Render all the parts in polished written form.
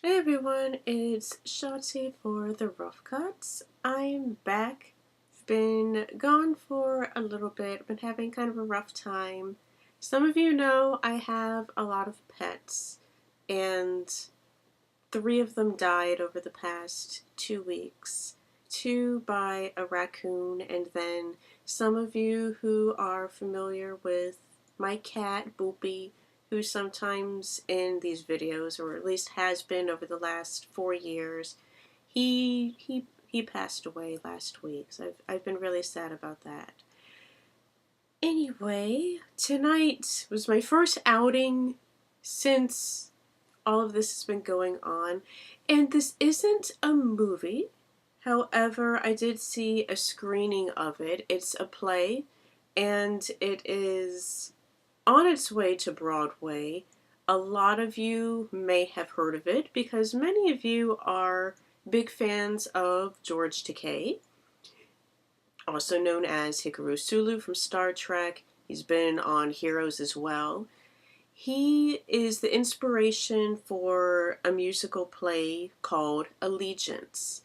Hey everyone, it's Shotzi for the Rough Cuts. I'm back. Been gone for a little bit, been having kind of a rough time. Some of you know I have a lot of pets, and 3 of them died over the past 2 weeks. Two by a raccoon, and then some of you who are familiar with my cat, Boopy, who sometimes in these videos, or at least has been over the last 4 years, he passed away last week. So I've been really sad about that. Anyway, tonight was my first outing since all of this has been going on, and this isn't a movie. However, I did see a screening of it. It's a play, and it is on its way to Broadway. A lot of you may have heard of it because many of you are big fans of George Takei, also known as Hikaru Sulu from Star Trek. He's been on Heroes as well. He is the inspiration for a musical play called Allegiance.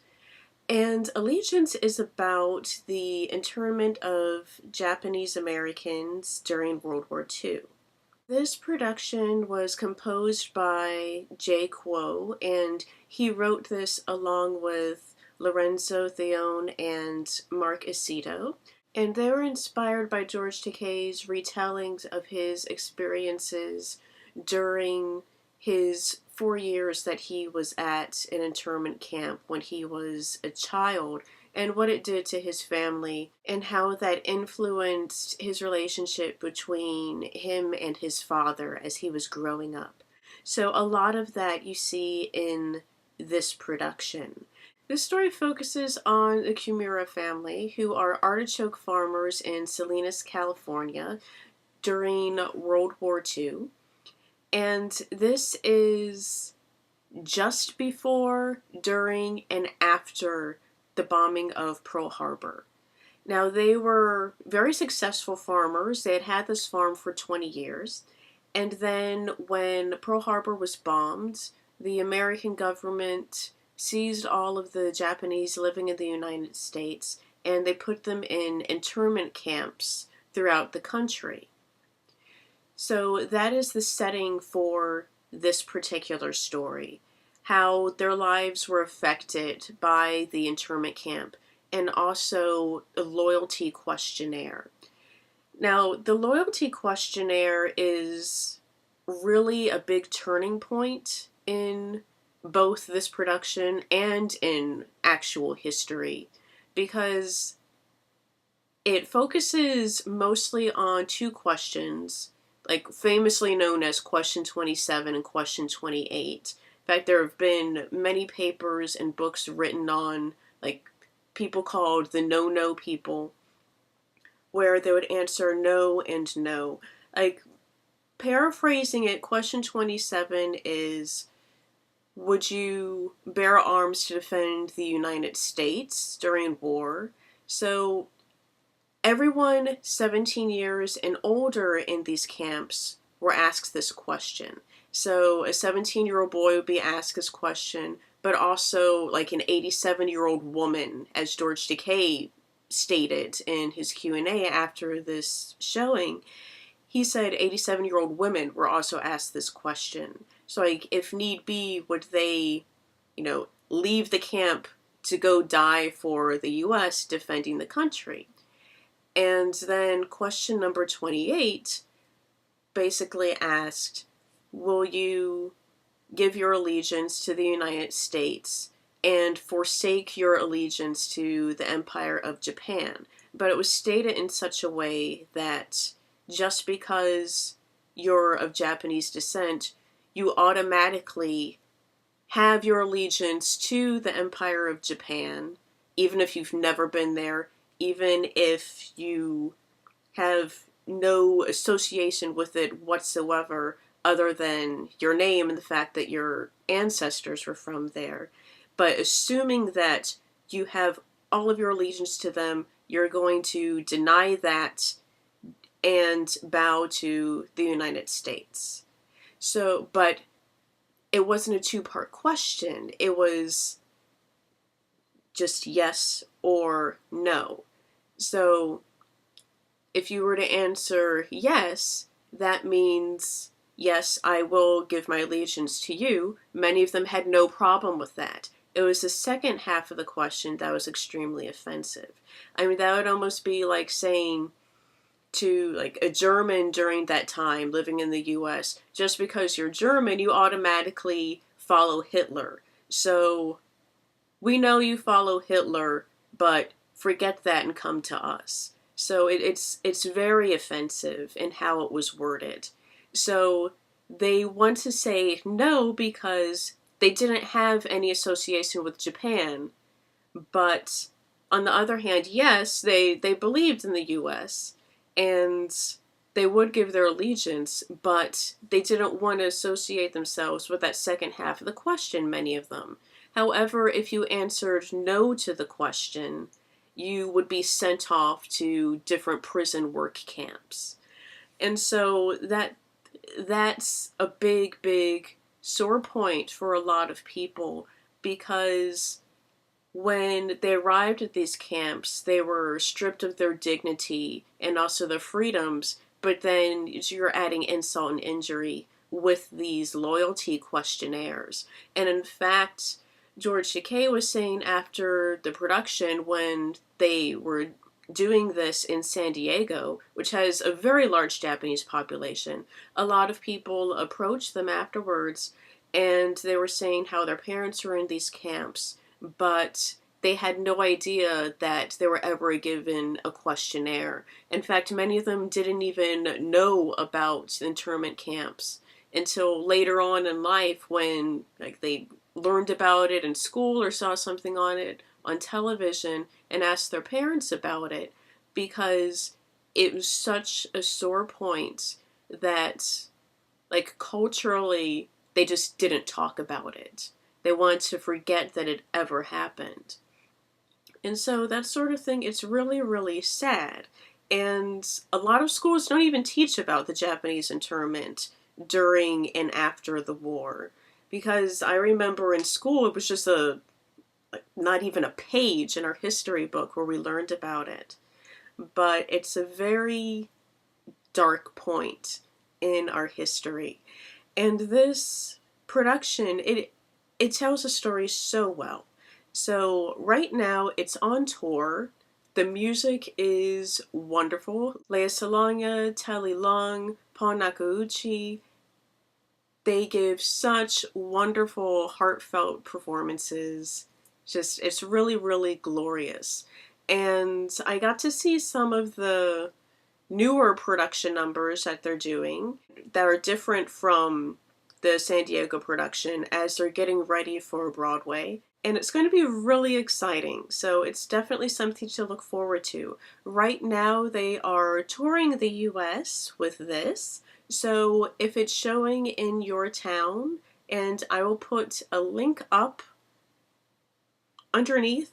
And Allegiance is about the internment of Japanese Americans during World War II. This production was composed by Jay Kuo, and he wrote this along with Lorenzo, Thione, and Marc Acito. And they were inspired by George Takei's retellings of his experiences during his 4 years that he was at an internment camp when he was a child, and what it did to his family, and how that influenced his relationship between him and his father as he was growing up. So a lot of that you see in this production. This story focuses on the Kimura family, who are artichoke farmers in Salinas, California during World War II. And this is just before, during, and after the bombing of Pearl Harbor. Now, they were very successful farmers. They had had this farm for 20 years. And then when Pearl Harbor was bombed, the American government seized all of the Japanese living in the United States, and they put them in internment camps throughout the country. So that is the setting for this particular story, how their lives were affected by the internment camp, and also a loyalty questionnaire. Now, the loyalty questionnaire is really a big turning point in both this production and in actual history, because it focuses mostly on 2 questions, like famously known as question 27 and question 28. In fact, there have been many papers and books written on, like, people called the no-no people, where they would answer no and no. Like, paraphrasing it, question 27 is, would you bear arms to defend the United States during war? So everyone 17 years and older in these camps were asked this question. So a 17-year-old boy would be asked this question, but also like an 87-year-old woman, as George Takei stated in his Q&A after this showing. He said 87-year-old women were also asked this question. So, like, if need be, would they, leave the camp to go die for the U.S. defending the country? And then question number 28 basically asked, will you give your allegiance to the United States and forsake your allegiance to the Empire of Japan? But it was stated in such a way that just because you're of Japanese descent, you automatically have your allegiance to the Empire of Japan, even if you've never been there, even if you have no association with it whatsoever other than your name and the fact that your ancestors were from there. But assuming that you have all of your allegiance to them, you're going to deny that and bow to the United States. So, but it wasn't a two-part question. It was just yes or no. So if you were to answer yes, that means, yes, I will give my allegiance to you. Many of them had no problem with that. It was the second half of the question that was extremely offensive. I mean, that would almost be like saying to like a German during that time living in the US, just because you're German, you automatically follow Hitler. So we know you follow Hitler, but forget that and come to us. So it's very offensive in how it was worded. So they want to say no because they didn't have any association with Japan. But on the other hand, yes, they believed in the US and they would give their allegiance, but they didn't want to associate themselves with that second half of the question, many of them. However, if you answered no to the question, you would be sent off to different prison work camps. And so that's a big, big sore point for a lot of people, because when they arrived at these camps, they were stripped of their dignity and also their freedoms, but then you're adding insult and injury with these loyalty questionnaires. And in fact, George Takei was saying after the production, when they were doing this in San Diego, which has a very large Japanese population, a lot of people approached them afterwards and they were saying how their parents were in these camps, but they had no idea that they were ever given a questionnaire. In fact, many of them didn't even know about internment camps until later on in life, when like they learned about it in school or saw something on it on television and asked their parents about it, because it was such a sore point that, like, culturally, they just didn't talk about it. They wanted to forget that it ever happened. And so that sort of thing, it's really, really sad. And a lot of schools don't even teach about the Japanese internment during and after the war. Because I remember in school, it was just not even a page in our history book where we learned about it. But it's a very dark point in our history. And this production, it tells a story so well. So right now it's on tour. The music is wonderful. Salonga, Telly, Leung, Nakauchi, they give such wonderful, heartfelt performances. Just, it's really, really glorious. And I got to see some of the newer production numbers that they're doing that are different from the San Diego production as they're getting ready for Broadway. And it's going to be really exciting. So it's definitely something to look forward to. Right now they are touring the US with this. So if it's showing in your town, and I will put a link up underneath.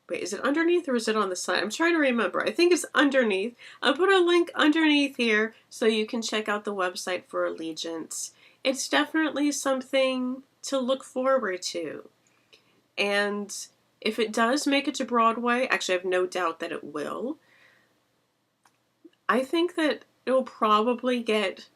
Wait, is it underneath or is it on the side? I'm trying to remember. I think it's underneath. I'll put a link underneath here so you can check out the website for Allegiance. It's definitely something to look forward to. And if it does make it to Broadway, actually I have no doubt that it will, I think that it will probably get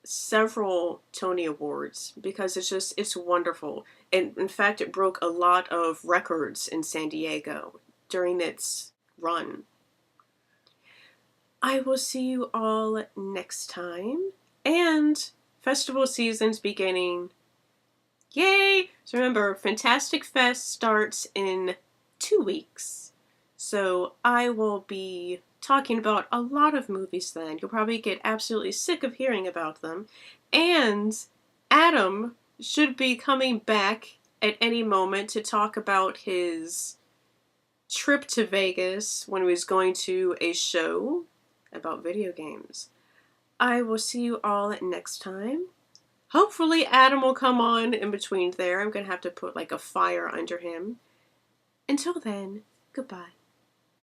several Tony Awards, because it's wonderful. And in fact, it broke a lot of records in San Diego during its run. I will see you all next time. And festival season's beginning. Yay! So remember, Fantastic Fest starts in 2 weeks. So I will be talking about a lot of movies then. You'll probably get absolutely sick of hearing about them. And Adam should be coming back at any moment to talk about his trip to Vegas when he was going to a show about video games. I will see you all next time. Hopefully Adam will come on in between there. I'm going to have to put like a fire under him. Until then, goodbye.